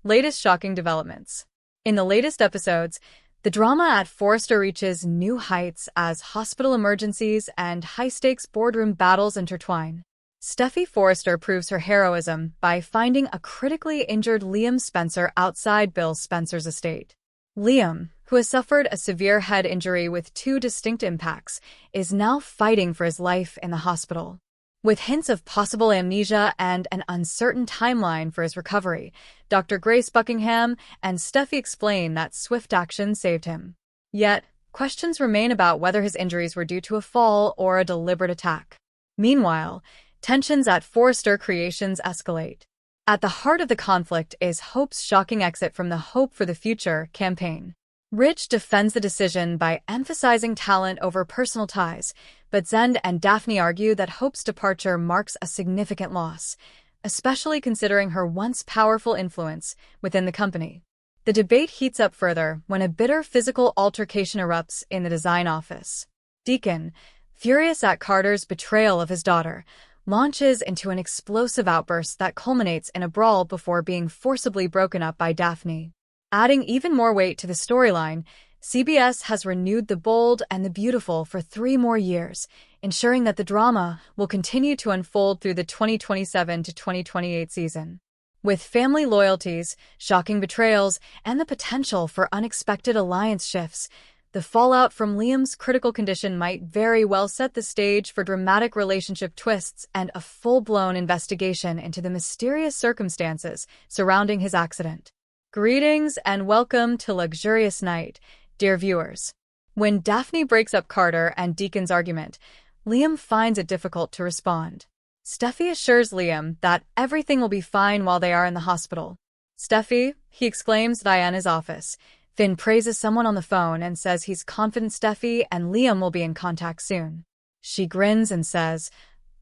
Latest shocking developments. In the latest episodes, the drama at Forrester reaches new heights as hospital emergencies and high-stakes boardroom battles intertwine. Steffi Forrester proves her heroism by finding a critically injured Liam Spencer outside Bill Spencer's estate. Liam, who has suffered a severe head injury with two distinct impacts, is now fighting for his life in the hospital. With hints of possible amnesia and an uncertain timeline for his recovery, Dr. Grace Buckingham and Steffi explain that swift action saved him. Yet, questions remain about whether his injuries were due to a fall or a deliberate attack. Meanwhile, tensions at Forrester Creations escalate. At the heart of the conflict is Hope's shocking exit from the Hope for the Future campaign. Ridge defends the decision by emphasizing talent over personal ties, but Zend and Daphne argue that Hope's departure marks a significant loss, especially considering her once powerful influence within the company. The debate heats up further when a bitter physical altercation erupts in the design office. Deacon, furious at Carter's betrayal of his daughter, launches into an explosive outburst that culminates in a brawl before being forcibly broken up by Daphne. Adding even more weight to the storyline, CBS has renewed The Bold and the Beautiful for 3 more years, ensuring that the drama will continue to unfold through the 2027 to 2028 season. With family loyalties, shocking betrayals, and the potential for unexpected alliance shifts, the fallout from Liam's critical condition might very well set the stage for dramatic relationship twists and a full-blown investigation into the mysterious circumstances surrounding his accident. Greetings and welcome to Luxurious Night, dear viewers. When Daphne breaks up Carter and Deacon's argument, Liam finds it difficult to respond. Steffi assures Liam that everything will be fine while they are in the hospital. "Steffi," he exclaims in his office. Finn praises someone on the phone and says he's confident Steffi and Liam will be in contact soon. She grins and says,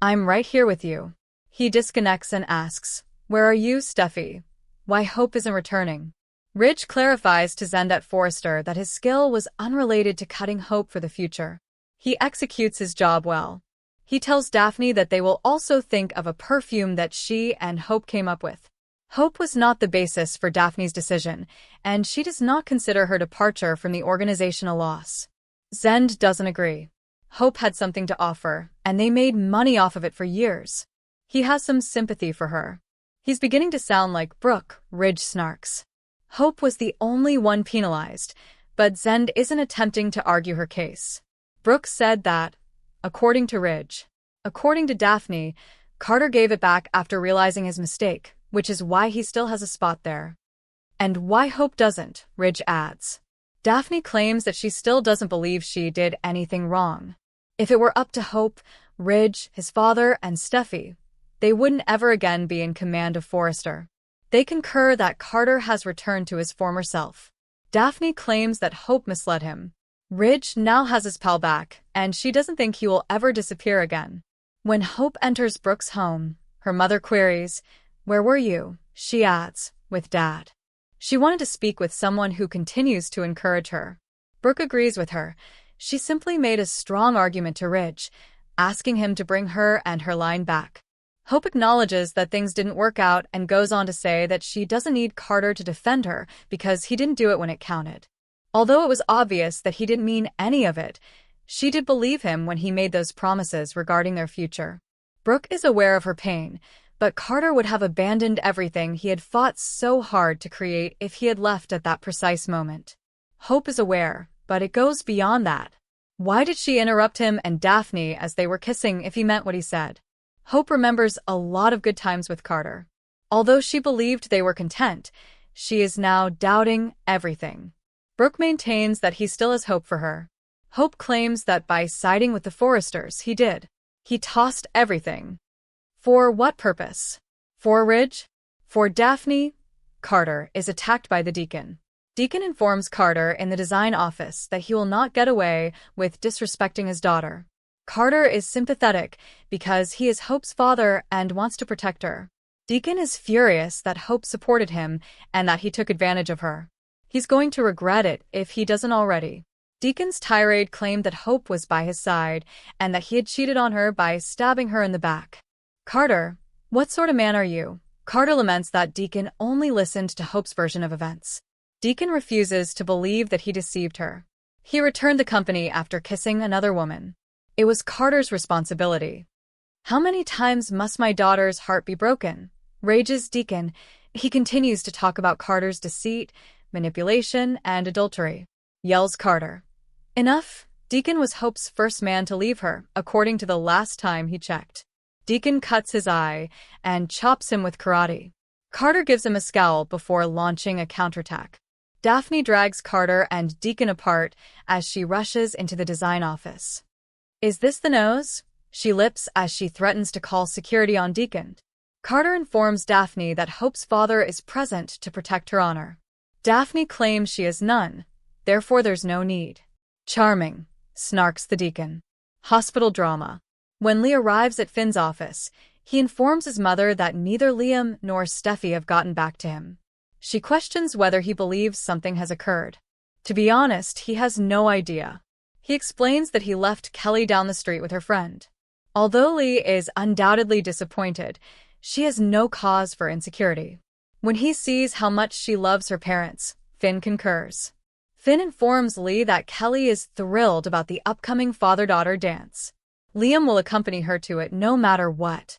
"I'm right here with you." He disconnects and asks, "Where are you, Steffi? Why Hope isn't returning?" Ridge clarifies to Zend at Forrester that his skill was unrelated to cutting Hope for the future. He executes his job well. He tells Daphne that they will also think of a perfume that she and Hope came up with. Hope was not the basis for Daphne's decision, and she does not consider her departure from the organization a loss. Zend doesn't agree. Hope had something to offer, and they made money off of it for years. He has some sympathy for her. He's beginning to sound like Brooke, Ridge snarks. Hope was the only one penalized, but Zend isn't attempting to argue her case. Brooke said that, according to Ridge. According to Daphne, Carter gave it back after realizing his mistake, which is why he still has a spot there. And why Hope doesn't, Ridge adds. Daphne claims that she still doesn't believe she did anything wrong. If it were up to Hope, Ridge, his father, and Steffi, they wouldn't ever again be in command of Forrester. They concur that Carter has returned to his former self. Daphne claims that Hope misled him. Ridge now has his pal back, and she doesn't think he will ever disappear again. When Hope enters Brooke's home, her mother queries, "Where were you?" She adds, "With Dad." She wanted to speak with someone who continues to encourage her. Brooke agrees with her. She simply made a strong argument to Ridge, asking him to bring her and her line back. Hope acknowledges that things didn't work out and goes on to say that she doesn't need Carter to defend her because he didn't do it when it counted. Although it was obvious that he didn't mean any of it, she did believe him when he made those promises regarding their future. Brooke is aware of her pain, but Carter would have abandoned everything he had fought so hard to create if he had left at that precise moment. Hope is aware, but it goes beyond that. Why did she interrupt him and Daphne as they were kissing if he meant what he said? Hope remembers a lot of good times with Carter. Although she believed they were content, she is now doubting everything. Brooke maintains that he still has hope for her. Hope claims that by siding with the Forresters, he did. He tossed everything. For what purpose? For Ridge? For Daphne? Carter is attacked by the Deacon. Deacon informs Carter in the design office that he will not get away with disrespecting his daughter. Carter is sympathetic because he is Hope's father and wants to protect her. Deacon is furious that Hope supported him and that he took advantage of her. He's going to regret it if he doesn't already. Deacon's tirade claimed that Hope was by his side and that he had cheated on her by stabbing her in the back. "Carter, what sort of man are you?" Carter laments that Deacon only listened to Hope's version of events. Deacon refuses to believe that he deceived her. He returned the company after kissing another woman. It was Carter's responsibility. "How many times must my daughter's heart be broken?" rages Deacon. He continues to talk about Carter's deceit, manipulation, and adultery. Yells Carter. "Enough!" Deacon was Hope's first man to leave her, according to the last time he checked. Deacon cuts his eye and chops him with karate. Carter gives him a scowl before launching a counterattack. Daphne drags Carter and Deacon apart as she rushes into the design office. "Is this the nose?" she lips as she threatens to call security on Deacon. Carter informs Daphne that Hope's father is present to protect her honor. Daphne claims she is none, therefore there's no need. "Charming," snarks the Deacon. Hospital drama. When Lee arrives at Finn's office, he informs his mother that neither Liam nor Steffi have gotten back to him. She questions whether he believes something has occurred. To be honest, he has no idea. He explains that he left Kelly down the street with her friend. Although Lee is undoubtedly disappointed, she has no cause for insecurity. When he sees how much she loves her parents, Finn concurs. Finn informs Lee that Kelly is thrilled about the upcoming father-daughter dance. Liam will accompany her to it no matter what.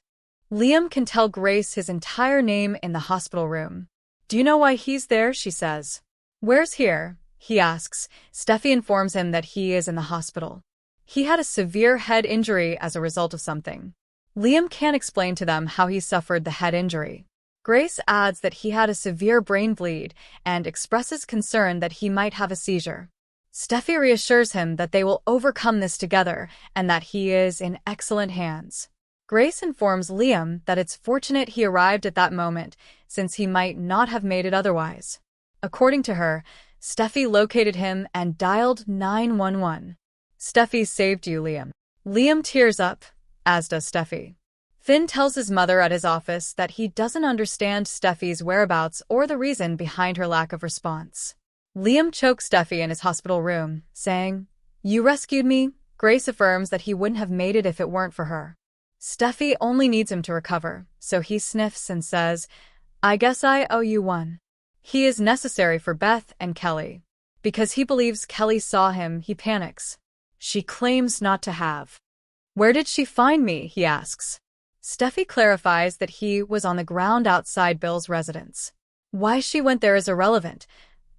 Liam can tell Grace his entire name in the hospital room. "Do you know why he's there?" she says. "Where's here?" he asks. Steffi informs him that he is in the hospital. He had a severe head injury as a result of something. Liam can't explain to them how he suffered the head injury. Grace adds that he had a severe brain bleed and expresses concern that he might have a seizure. Steffi reassures him that they will overcome this together and that he is in excellent hands. Grace informs Liam that it's fortunate he arrived at that moment, since he might not have made it otherwise. According to her, Steffi located him and dialed 911. "Steffi saved you, Liam." Liam tears up, as does Steffi. Finn tells his mother at his office that he doesn't understand Steffi's whereabouts or the reason behind her lack of response. Liam chokes Steffi in his hospital room, saying, "You rescued me." Grace affirms that he wouldn't have made it if it weren't for her. Steffi only needs him to recover, so he sniffs and says, "I guess I owe you one." He is necessary for Beth and Kelly. Because he believes Kelly saw him, he panics. She claims not to have. "Where did she find me?" he asks. Steffi clarifies that he was on the ground outside Bill's residence. Why she went there is irrelevant.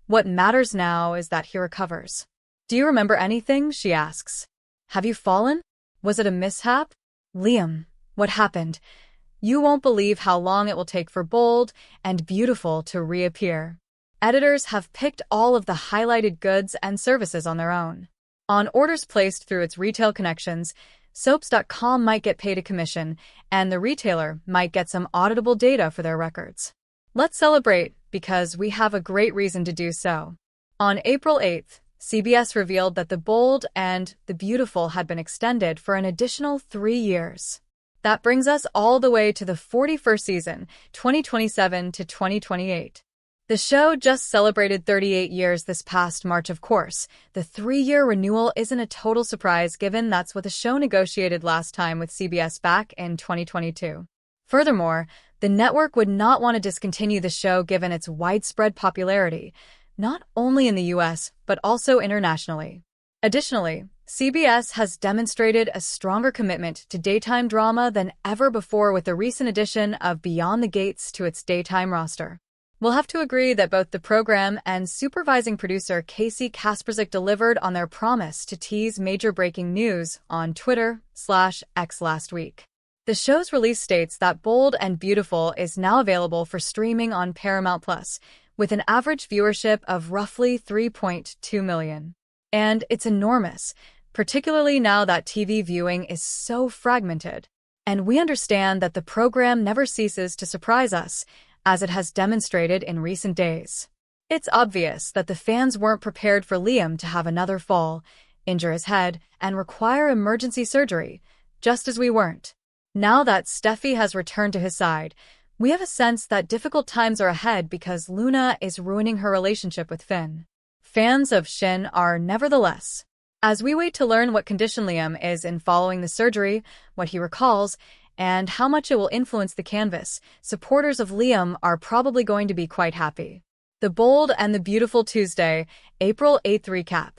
What matters now is that he recovers. "Do you remember anything?" she asks. "Have you fallen? Was it a mishap?" "Liam, what happened? You won't believe how long it will take for Bold and Beautiful to reappear. Editors have picked all of the highlighted goods and services on their own. On orders placed through its retail connections, Soaps.com might get paid a commission, and the retailer might get some auditable data for their records. Let's celebrate, because we have a great reason to do so." On April 8th, CBS revealed that The Bold and the Beautiful had been extended for an additional 3 years. That brings us all the way to the 41st season, 2027 to 2028. The show just celebrated 38 years this past March, of course. The 3-year renewal isn't a total surprise given that's what the show negotiated last time with CBS back in 2022. Furthermore, the network would not want to discontinue the show given its widespread popularity, not only in the US, but also internationally. Additionally, CBS has demonstrated a stronger commitment to daytime drama than ever before with the recent addition of Beyond the Gates to its daytime roster. We'll have to agree that both the program and supervising producer Casey Kasperzik delivered on their promise to tease major breaking news on Twitter/X last week. The show's release states that Bold and Beautiful is now available for streaming on Paramount+, with an average viewership of roughly 3.2 million. And it's enormous, particularly now that TV viewing is so fragmented. And we understand that the program never ceases to surprise us, as it has demonstrated in recent days. It's obvious that the fans weren't prepared for Liam to have another fall, injure his head, and require emergency surgery, just as we weren't. Now that Steffi has returned to his side, we have a sense that difficult times are ahead because Luna is ruining her relationship with Finn. Fans of Shin are nevertheless. As we wait to learn what condition Liam is in following the surgery, what he recalls, and how much it will influence the canvas, supporters of Liam are probably going to be quite happy. The Bold and the Beautiful Tuesday, April 8th recap.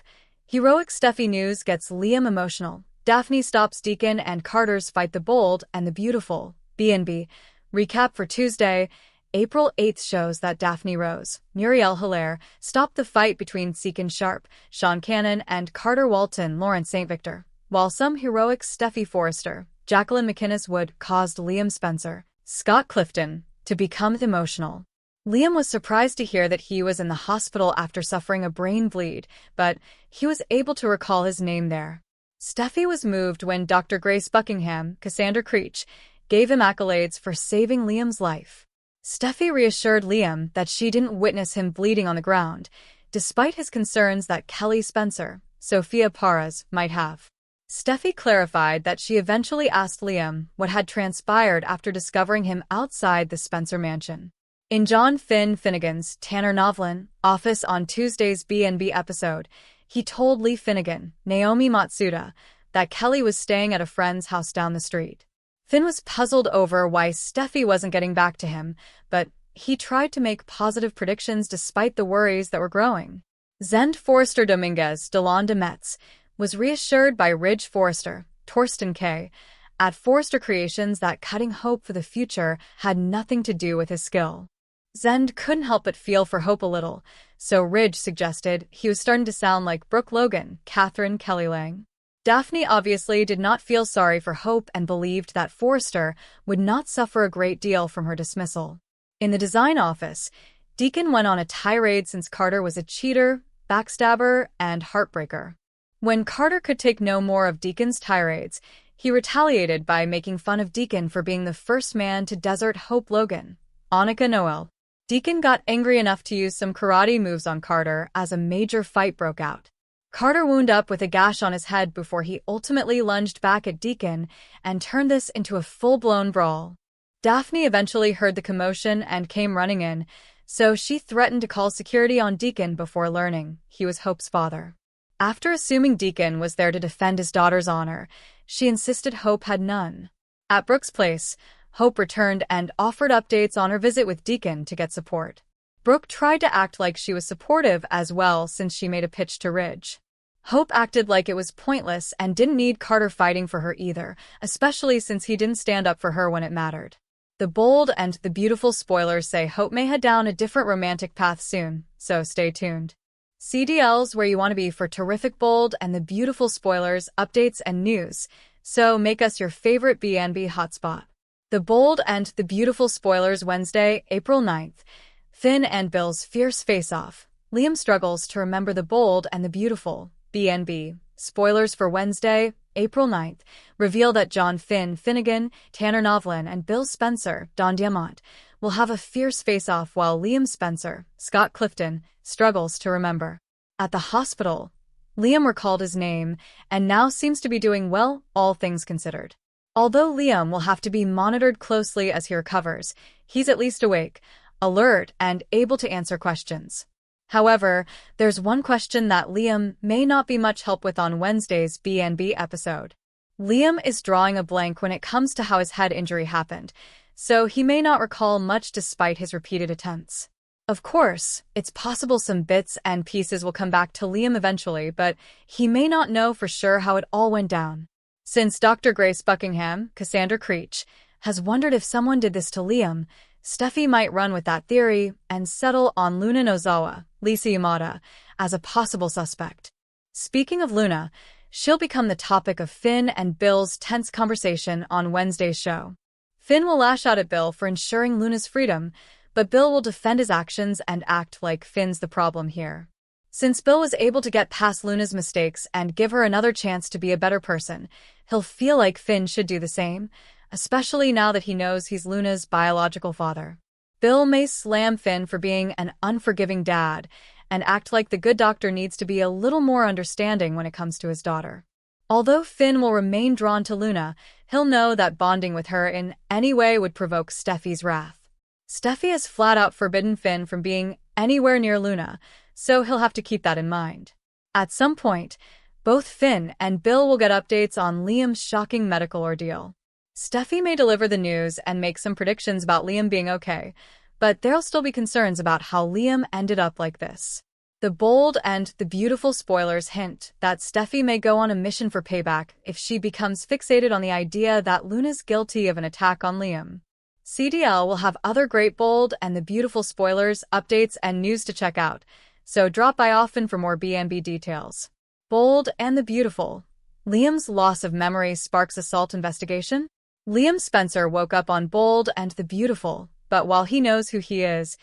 Heroic Steffi news gets Liam emotional. Daphne stops Deacon and Carter's fight. The Bold and the Beautiful, B&B. Recap for Tuesday, April 8th shows that Daphne Rose, Muriel Hilaire, stopped the fight between Seacon Sharp, Sean Cannon, and Carter Walton, Lawrence St. Victor, while some heroic Steffi Forrester, Jacqueline McInnes Wood caused Liam Spencer, Scott Clifton, to become emotional. Liam was surprised to hear that he was in the hospital after suffering a brain bleed, but he was able to recall his name there. Steffi was moved when Dr. Grace Buckingham, Cassandra Creech, gave him accolades for saving Liam's life. Steffi reassured Liam that she didn't witness him bleeding on the ground, despite his concerns that Kelly Spencer, Sophia Parras, might have. Steffi clarified that she eventually asked Liam what had transpired after discovering him outside the Spencer mansion. In John Finn Finnegan's Tanner Novlin office on Tuesday's B&B episode, he told Lee Finnegan, Naomi Matsuda, that Kelly was staying at a friend's house down the street. Finn was puzzled over why Steffi wasn't getting back to him, but he tried to make positive predictions despite the worries that were growing. Zend Forrester Dominguez Delon de Metz was reassured by Ridge Forrester, Torsten K., at Forrester Creations that cutting hope for the future had nothing to do with his skill. Zend couldn't help but feel for Hope a little, so Ridge suggested he was starting to sound like Brooke Logan, Catherine Kelly Lang. Daphne obviously did not feel sorry for Hope and believed that Forrester would not suffer a great deal from her dismissal. In the design office, Deacon went on a tirade since Carter was a cheater, backstabber, and heartbreaker. When Carter could take no more of Deacon's tirades, he retaliated by making fun of Deacon for being the first man to desert Hope Logan, Annika Noel. Deacon got angry enough to use some karate moves on Carter as a major fight broke out. Carter wound up with a gash on his head before he ultimately lunged back at Deacon and turned this into a full-blown brawl. Daphne eventually heard the commotion and came running in, so she threatened to call security on Deacon before learning he was Hope's father. After assuming Deacon was there to defend his daughter's honor, she insisted Hope had none. At Brooke's place, Hope returned and offered updates on her visit with Deacon to get support. Brooke tried to act like she was supportive as well since she made a pitch to Ridge. Hope acted like it was pointless and didn't need Carter fighting for her either, especially since he didn't stand up for her when it mattered. The Bold and the Beautiful spoilers say Hope may head down a different romantic path soon, so stay tuned. CDL's where you want to be for terrific Bold and the Beautiful spoilers, updates, and news, so make us your favorite B&B hotspot. The Bold and the Beautiful spoilers Wednesday, April 9th. Finn and Bill's fierce face-off. Liam struggles to remember the Bold and the Beautiful, B&B. Spoilers for Wednesday, April 9th, reveal that John Finn Finnegan, Tanner Novlin, and Bill Spencer, Don Diamont, will have a fierce face-off while Liam Spencer, Scott Clifton, struggles to remember. At the hospital, Liam recalled his name and now seems to be doing well, all things considered. Although Liam will have to be monitored closely as he recovers, he's at least awake, alert, and able to answer questions. However, there's one question that Liam may not be much help with on Wednesday's B&B episode. Liam is drawing a blank when it comes to how his head injury happened, so he may not recall much despite his repeated attempts. Of course, it's possible some bits and pieces will come back to Liam eventually, but he may not know for sure how it all went down. Since Dr. Grace Buckingham, Cassandra Creech, has wondered if someone did this to Liam, Steffi might run with that theory and settle on Luna Nozawa, Lisa Yamada, as a possible suspect. Speaking of Luna, she'll become the topic of Finn and Bill's tense conversation on Wednesday's show. Finn will lash out at Bill for ensuring Luna's freedom, but Bill will defend his actions and act like Finn's the problem here. Since Bill was able to get past Luna's mistakes and give her another chance to be a better person, he'll feel like Finn should do the same, especially now that he knows he's Luna's biological father. Bill may slam Finn for being an unforgiving dad and act like the good doctor needs to be a little more understanding when it comes to his daughter. Although Finn will remain drawn to Luna, he'll know that bonding with her in any way would provoke Steffi's wrath. Steffi has flat-out forbidden Finn from being anywhere near Luna, so he'll have to keep that in mind. At some point, both Finn and Bill will get updates on Liam's shocking medical ordeal. Steffi may deliver the news and make some predictions about Liam being okay, but there'll still be concerns about how Liam ended up like this. The bold and the beautiful spoilers hint that Steffi may go on a mission for payback if she becomes fixated on the idea that Luna's guilty of an attack on Liam. CDL will have other great bold and the beautiful spoilers, updates, and news to check out, so drop by often for more B&B details. Bold and the beautiful. Liam's loss of memory sparks assault investigation? Liam Spencer woke up on Bold and the Beautiful, but while he knows who he has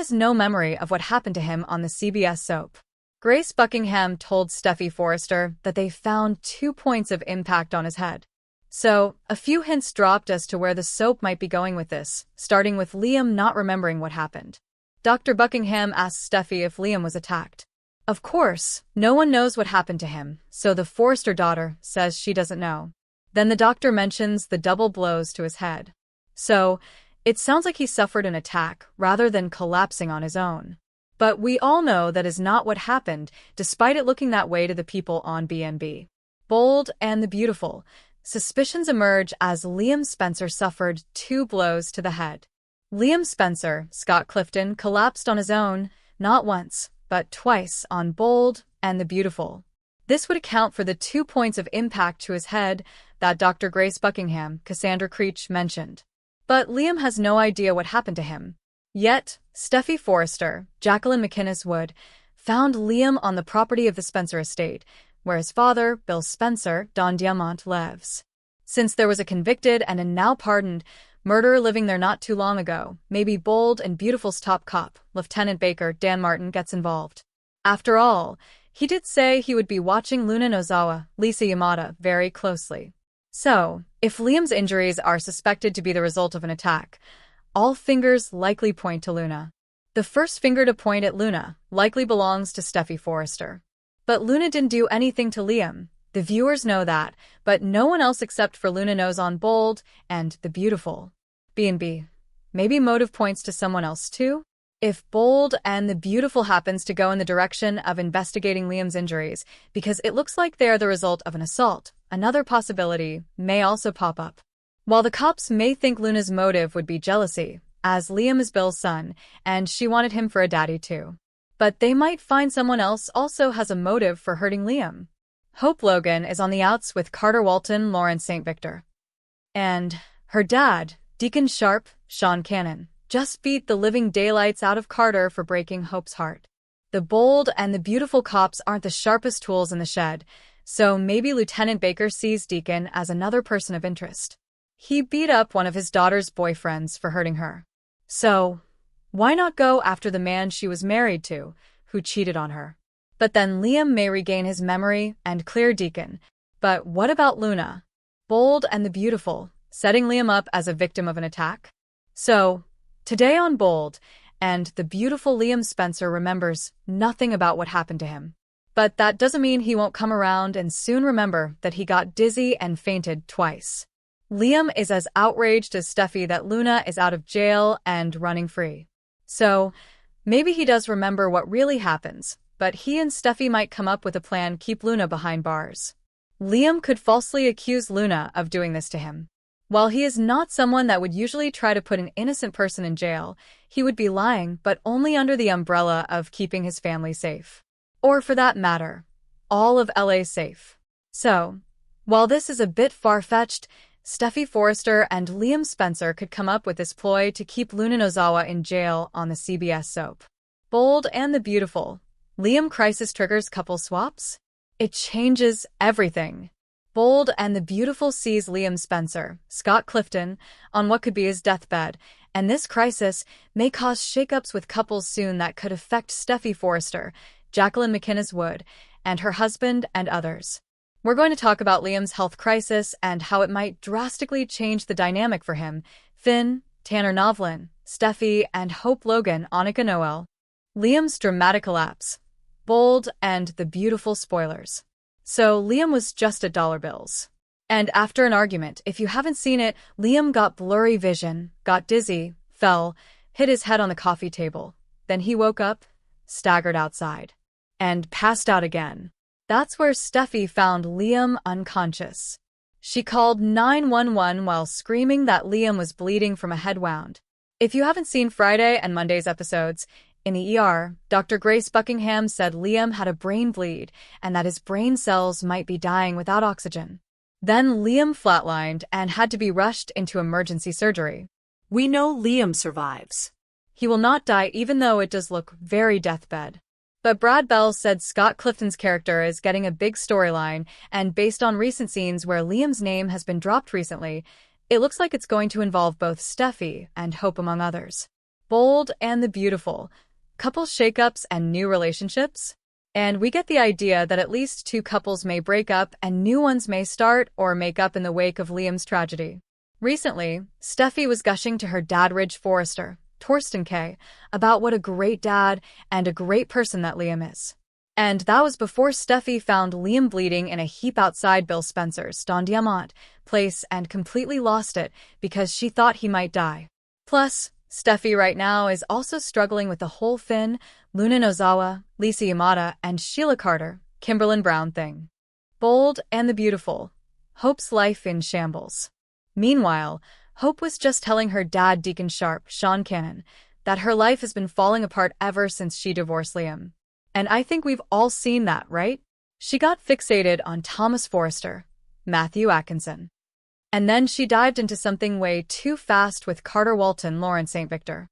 no memory of what happened to him on the CBS soap. Grace Buckingham told Steffi Forrester that they found 2 points of impact on his head. So, a few hints dropped as to where the soap might be going with this, starting with Liam not remembering what happened. Dr. Buckingham asked Steffi if Liam was attacked. Of course, no one knows what happened to him, so the Forrester daughter says she doesn't know. Then the doctor mentions the double blows to his head. So, it sounds like he suffered an attack rather than collapsing on his own. But we all know that is not what happened, despite it looking that way to the people on B&B. Bold and the Beautiful. Suspicions emerge as Liam Spencer suffered 2 blows to the head. Liam Spencer, Scott Clifton, collapsed on his own, not once, but twice on Bold and the Beautiful. This would account for the 2 points of impact to his head that Dr. Grace Buckingham, Cassandra Creech, mentioned. But Liam has no idea what happened to him. Yet, Steffi Forrester, Jacqueline McInnes Wood, found Liam on the property of the Spencer estate, where his father, Bill Spencer, Don Diamant, lives. Since there was a convicted and a now pardoned murderer living there not too long ago, maybe Bold and Beautiful's top cop, Lieutenant Baker Dan Martin, gets involved. After all, he did say he would be watching Luna Nozawa, Lisa Yamada, very closely. So, if Liam's injuries are suspected to be the result of an attack, all fingers likely point to Luna. The first finger to point at Luna likely belongs to Steffi Forrester. But Luna didn't do anything to Liam. The viewers know that, but no one else except for Luna knows on Bold and the Beautiful. B&B. Maybe motive points to someone else too? If Bold and the Beautiful happens to go in the direction of investigating Liam's injuries because it looks like they're the result of an assault, another possibility may also pop up. While the cops may think Luna's motive would be jealousy, as Liam is Bill's son, and she wanted him for a daddy too. But they might find someone else also has a motive for hurting Liam. Hope Logan is on the outs with Carter Walton, Lauren St. Victor. And her dad, Deacon Sharp, Sean Cannon, just beat the living daylights out of Carter for breaking Hope's heart. The Bold and the Beautiful cops aren't the sharpest tools in the shed, so maybe Lieutenant Baker sees Deacon as another person of interest. He beat up one of his daughter's boyfriends for hurting her. So, why not go after the man she was married to, who cheated on her? But then Liam may regain his memory and clear Deacon. But what about Luna? Bold and the Beautiful, setting Liam up as a victim of an attack? So, today on Bold and the Beautiful, Liam Spencer remembers nothing about what happened to him. But that doesn't mean he won't come around and soon remember that he got dizzy and fainted twice. Liam is as outraged as Steffi that Luna is out of jail and running free. So, maybe he does remember what really happens, but he and Steffi might come up with a plan to keep Luna behind bars. Liam could falsely accuse Luna of doing this to him. While he is not someone that would usually try to put an innocent person in jail, he would be lying, but only under the umbrella of keeping his family safe. Or for that matter, all of LA safe. So, while this is a bit far-fetched, Steffi Forrester and Liam Spencer could come up with this ploy to keep Luna Nozawa in jail on the CBS soap. Bold and the Beautiful. Liam crisis triggers couple swaps? It changes everything. Bold and the Beautiful sees Liam Spencer, Scott Clifton, on what could be his deathbed, and this crisis may cause shakeups with couples soon that could affect Steffi Forrester, Jacqueline McInnes Wood, and her husband and others. We're going to talk about Liam's health crisis and how it might drastically change the dynamic for him, Finn, Tanner Novlin, Steffi, and Hope Logan, Annika Noel. Liam's dramatic collapse. Bold and the Beautiful spoilers. So Liam was just at dollar bills. And after an argument, if you haven't seen it, Liam got blurry vision, got dizzy, fell, hit his head on the coffee table. Then he woke up, staggered outside, and passed out again. That's where Steffi found Liam unconscious. She called 911 while screaming that Liam was bleeding from a head wound. If you haven't seen Friday and Monday's episodes, in the ER, Dr. Grace Buckingham said Liam had a brain bleed and that his brain cells might be dying without oxygen. Then Liam flatlined and had to be rushed into emergency surgery. We know Liam survives. He will not die even though it does look very deathbed. But Brad Bell said Scott Clifton's character is getting a big storyline, and based on recent scenes where Liam's name has been dropped recently, it looks like it's going to involve both Steffi and Hope among others. Bold and the beautiful. Couple shakeups and new relationships? And we get the idea that at least two couples may break up and new ones may start or make up in the wake of Liam's tragedy. Recently, Steffi was gushing to her dad Ridge Forrester, Torsten K., about what a great dad and a great person that Liam is. And that was before Steffi found Liam bleeding in a heap outside Bill Spencer's Don Diamant place and completely lost it because she thought he might die. Plus, Steffi right now is also struggling with the whole Finn, Luna Nozawa, Lisa Yamada, and Sheila Carter, Kimberlyn Brown thing. Bold and the beautiful. Hope's life in shambles. Meanwhile, Hope was just telling her dad, Deacon Sharp, Sean Cannon, that her life has been falling apart ever since she divorced Liam. And I think we've all seen that, right? She got fixated on Thomas Forrester, Matthew Atkinson. And then she dived into something way too fast with Carter Walton, Lauren St. Victor.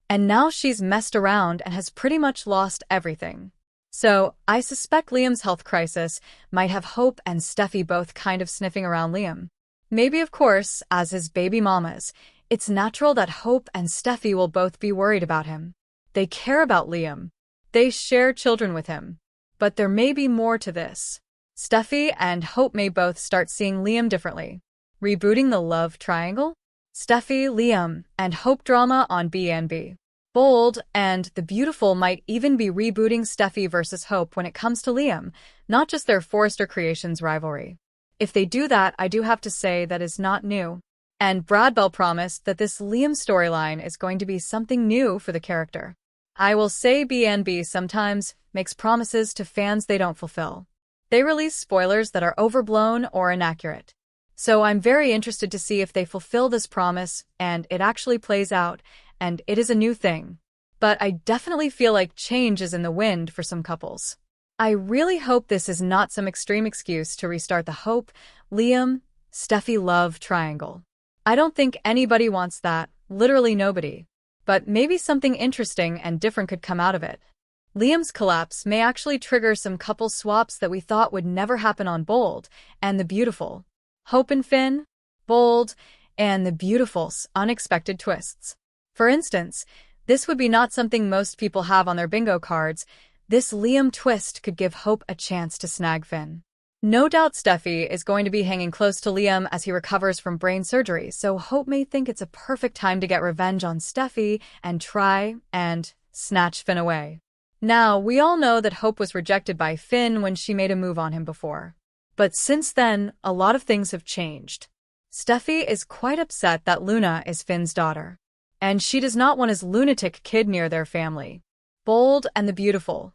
And now she's messed around and has pretty much lost everything. So, I suspect Liam's health crisis might have Hope and Steffi both kind of sniffing around Liam. Maybe, of course, as his baby mamas, it's natural that Hope and Steffi will both be worried about him. They care about Liam. They share children with him. But there may be more to this. Steffi and Hope may both start seeing Liam differently. Rebooting the love triangle? Steffi, Liam, and Hope drama on B&B. Bold and the beautiful might even be rebooting Steffi versus Hope when it comes to Liam, not just their Forrester Creations rivalry. If they do that, I do have to say that is not new. And Brad Bell promised that this Liam storyline is going to be something new for the character. I will say B&B sometimes makes promises to fans they don't fulfill. They release spoilers that are overblown or inaccurate. So I'm very interested to see if they fulfill this promise and it actually plays out, and it is a new thing. But I definitely feel like change is in the wind for some couples. I really hope this is not some extreme excuse to restart the Hope, Liam, Steffi love triangle. I don't think anybody wants that, literally nobody. But maybe something interesting and different could come out of it. Liam's collapse may actually trigger some couple swaps that we thought would never happen on Bold and the Beautiful. Hope and Finn, Bold, and the Beautiful's unexpected twists. For instance, this would be not something most people have on their bingo cards. This Liam twist could give Hope a chance to snag Finn. No doubt Steffi is going to be hanging close to Liam as he recovers from brain surgery, so Hope may think it's a perfect time to get revenge on Steffi and try and snatch Finn away. Now, we all know that Hope was rejected by Finn when she made a move on him before. But since then, a lot of things have changed. Steffi is quite upset that Luna is Finn's daughter. And she does not want his lunatic kid near their family. Bold and the Beautiful.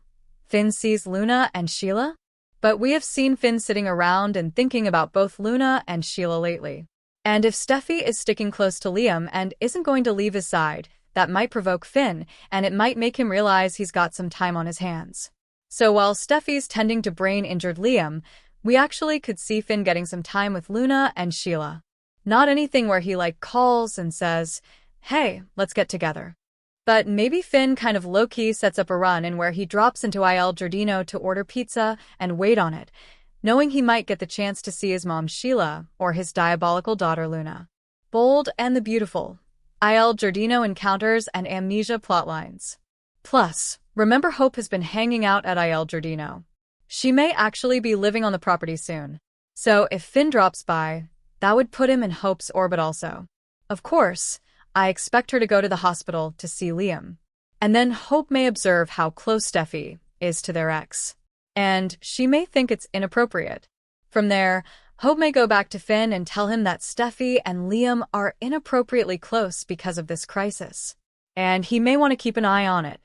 Finn sees Luna and Sheila? But we have seen Finn sitting around and thinking about both Luna and Sheila lately. And if Steffi is sticking close to Liam and isn't going to leave his side, that might provoke Finn, and it might make him realize he's got some time on his hands. So while Steffi's tending to brain-injured Liam, we actually could see Finn getting some time with Luna and Sheila. Not anything where he calls and says, "Hey, let's get together." But maybe Finn kind of low-key sets up a run-in where he drops into Il Giardino to order pizza and wait on it, knowing he might get the chance to see his mom Sheila or his diabolical daughter Luna. Bold and the Beautiful. Il Giardino encounters and amnesia plotlines. Plus, remember Hope has been hanging out at Il Giardino. She may actually be living on the property soon. So if Finn drops by, that would put him in Hope's orbit also. Of course, I expect her to go to the hospital to see Liam. And then Hope may observe how close Steffi is to their ex. And she may think it's inappropriate. From there, Hope may go back to Finn and tell him that Steffi and Liam are inappropriately close because of this crisis. And he may want to keep an eye on it.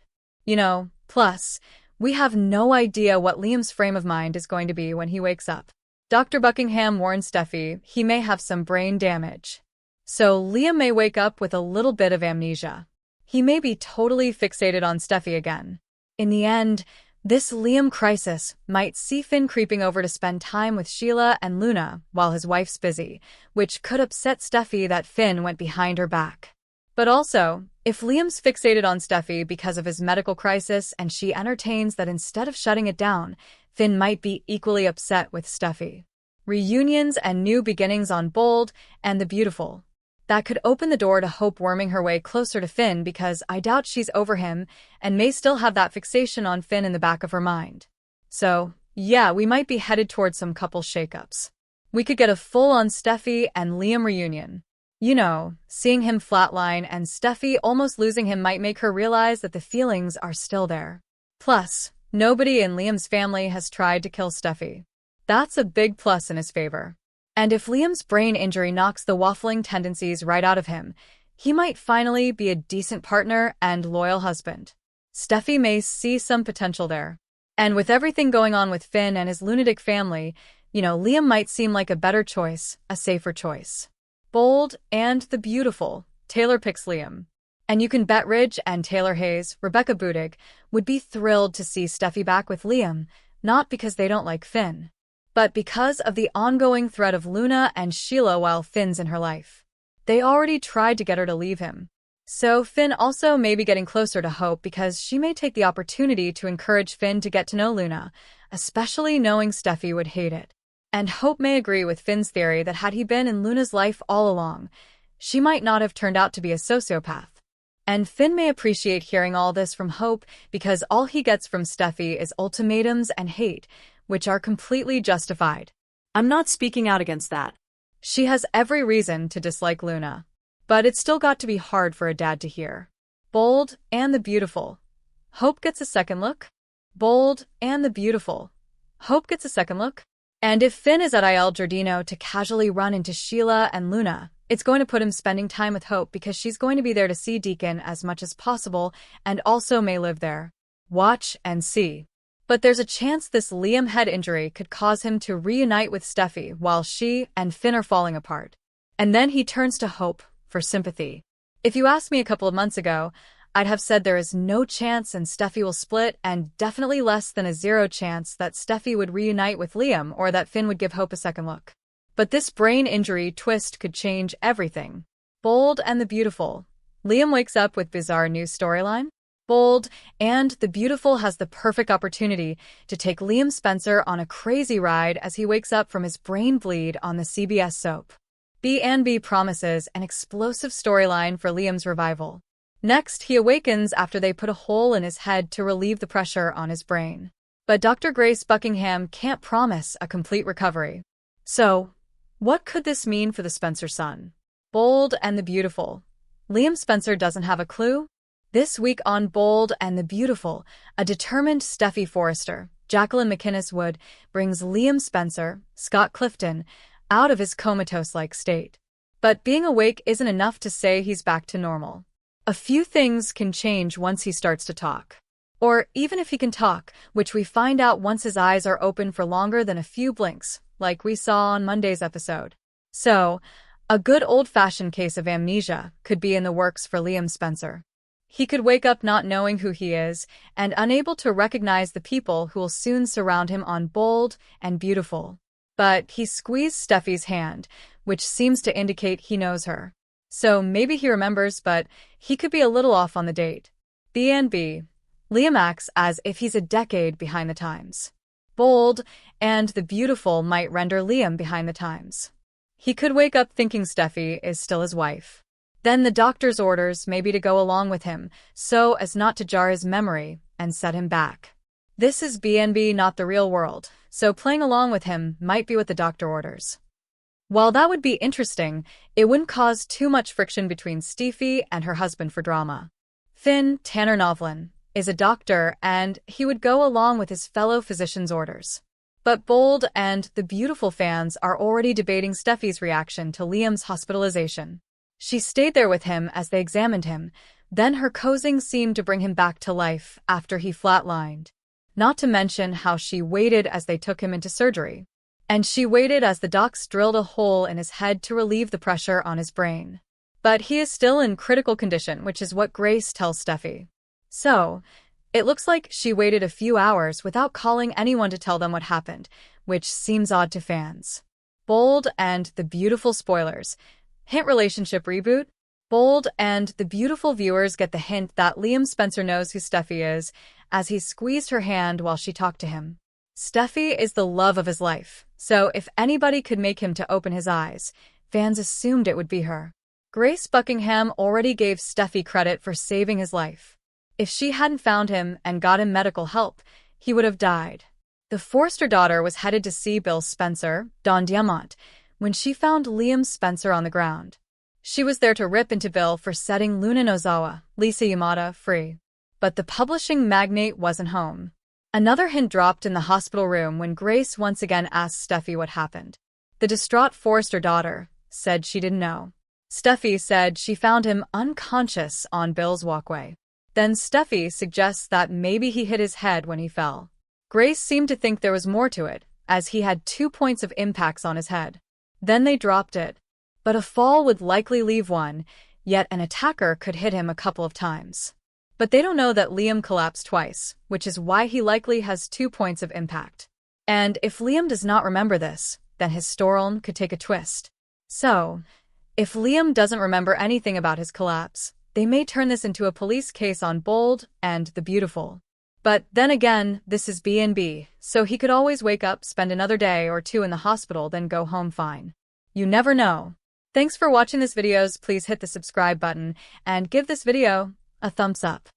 Plus, we have no idea what Liam's frame of mind is going to be when he wakes up. Dr. Buckingham warns Steffi he may have some brain damage. So Liam may wake up with a little bit of amnesia. He may be totally fixated on Steffi again. In the end, this Liam crisis might see Finn creeping over to spend time with Sheila and Luna while his wife's busy, which could upset Steffi that Finn went behind her back. But also, if Liam's fixated on Steffi because of his medical crisis and she entertains that instead of shutting it down, Finn might be equally upset with Steffi. Reunions and new beginnings on Bold and the Beautiful. That could open the door to Hope worming her way closer to Finn because I doubt she's over him and may still have that fixation on Finn in the back of her mind. So, yeah, we might be headed towards some couple shakeups. We could get a full-on Steffi and Liam reunion. You know, seeing him flatline and Steffi almost losing him might make her realize that the feelings are still there. Plus, nobody in Liam's family has tried to kill Steffi. That's a big plus in his favor. And if Liam's brain injury knocks the waffling tendencies right out of him, he might finally be a decent partner and loyal husband. Steffi may see some potential there. And with everything going on with Finn and his lunatic family, Liam might seem like a better choice, a safer choice. Bold and the Beautiful. Taylor picks Liam. And you can bet Ridge and Taylor Hayes, Rebecca Budig, would be thrilled to see Steffi back with Liam, not because they don't like Finn, but because of the ongoing threat of Luna and Sheila while Finn's in her life. They already tried to get her to leave him. So Finn also may be getting closer to Hope because she may take the opportunity to encourage Finn to get to know Luna, especially knowing Steffi would hate it. And Hope may agree with Finn's theory that had he been in Luna's life all along, she might not have turned out to be a sociopath. And Finn may appreciate hearing all this from Hope because all he gets from Steffi is ultimatums and hate, which are completely justified. I'm not speaking out against that. She has every reason to dislike Luna. But it's still got to be hard for a dad to hear. Bold and the Beautiful. Hope gets a second look? Bold and the Beautiful. Hope gets a second look? And if Finn is at Il Giardino to casually run into Sheila and Luna, it's going to put him spending time with Hope because she's going to be there to see Deacon as much as possible and also may live there. Watch and see. But there's a chance this Liam head injury could cause him to reunite with Steffi while she and Finn are falling apart. And then he turns to Hope for sympathy. If you asked me a couple of months ago, I'd have said there is no chance and Steffi will split and definitely less than a 0 chance that Steffi would reunite with Liam or that Finn would give Hope a second look. But this brain injury twist could change everything. Bold and the Beautiful. Liam wakes up with bizarre new storyline. Bold and the Beautiful has the perfect opportunity to take Liam Spencer on a crazy ride as he wakes up from his brain bleed on the CBS soap. B&B promises an explosive storyline for Liam's revival. Next, he awakens after they put a hole in his head to relieve the pressure on his brain. But Dr. Grace Buckingham can't promise a complete recovery. So, what could this mean for the Spencer son? Bold and the Beautiful. Liam Spencer doesn't have a clue? This week on Bold and the Beautiful, a determined Steffi Forrester, Jacqueline McInnes Wood, brings Liam Spencer, Scott Clifton, out of his comatose-like state. But being awake isn't enough to say he's back to normal. A few things can change once he starts to talk. Or even if he can talk, which we find out once his eyes are open for longer than a few blinks, like we saw on Monday's episode. So, a good old-fashioned case of amnesia could be in the works for Liam Spencer. He could wake up not knowing who he is and unable to recognize the people who will soon surround him on Bold and Beautiful. But he squeezed Steffi's hand, which seems to indicate he knows her. So maybe he remembers, but he could be a little off on the date. B&B. Liam acts as if he's a decade behind the times. Bold and the Beautiful might render Liam behind the times. He could wake up thinking Steffi is still his wife. Then the doctor's orders may be to go along with him, so as not to jar his memory and set him back. This is B&B, not the real world, so playing along with him might be what the doctor orders. While that would be interesting, it wouldn't cause too much friction between Steffi and her husband for drama. Finn, Tanner Novlin, is a doctor and he would go along with his fellow physician's orders. But Bold and the Beautiful fans are already debating Steffi's reaction to Liam's hospitalization. She stayed there with him as they examined him, then her coaxing seemed to bring him back to life after he flatlined. Not to mention how she waited as they took him into surgery. and she waited as the docs drilled a hole in his head to relieve the pressure on his brain. But he is still in critical condition, which is what Grace tells Steffi. So, it looks like she waited a few hours without calling anyone to tell them what happened, which seems odd to fans. Bold and the beautiful spoilers. Hint relationship reboot? Bold and the beautiful viewers get the hint that Liam Spencer knows who Steffi is, as he squeezed her hand while she talked to him. Steffi is the love of his life, so if anybody could make him to open his eyes, fans assumed it would be her. Grace Buckingham already gave Steffi credit for saving his life. If she hadn't found him and got him medical help, he would have died. The Forster daughter was headed to see Bill Spencer, Don Diamont, when she found Liam Spencer on the ground. She was there to rip into Bill for setting Luna Nozawa, Lisa Yamada, free. But the publishing magnate wasn't home. Another hint dropped in the hospital room when Grace once again asked Steffi what happened. The distraught Forster daughter said she didn't know. Steffi said she found him unconscious on Bill's walkway. Then Steffi suggests that maybe he hit his head when he fell. Grace seemed to think there was more to it, as he had 2 points of impacts on his head. Then they dropped it. But a fall would likely leave one, yet an attacker could hit him a couple of times. But they don't know that Liam collapsed twice, which is why he likely has 2 points of impact. And if Liam does not remember this, then his storyline could take a twist. So, if Liam doesn't remember anything about his collapse, they may turn this into a police case on Bold and the Beautiful. But then again, this is B&B, so he could always wake up, spend another day or two in the hospital, then go home fine. You never know. Thanks for watching this videos. Please hit the subscribe button and give this video a thumbs up.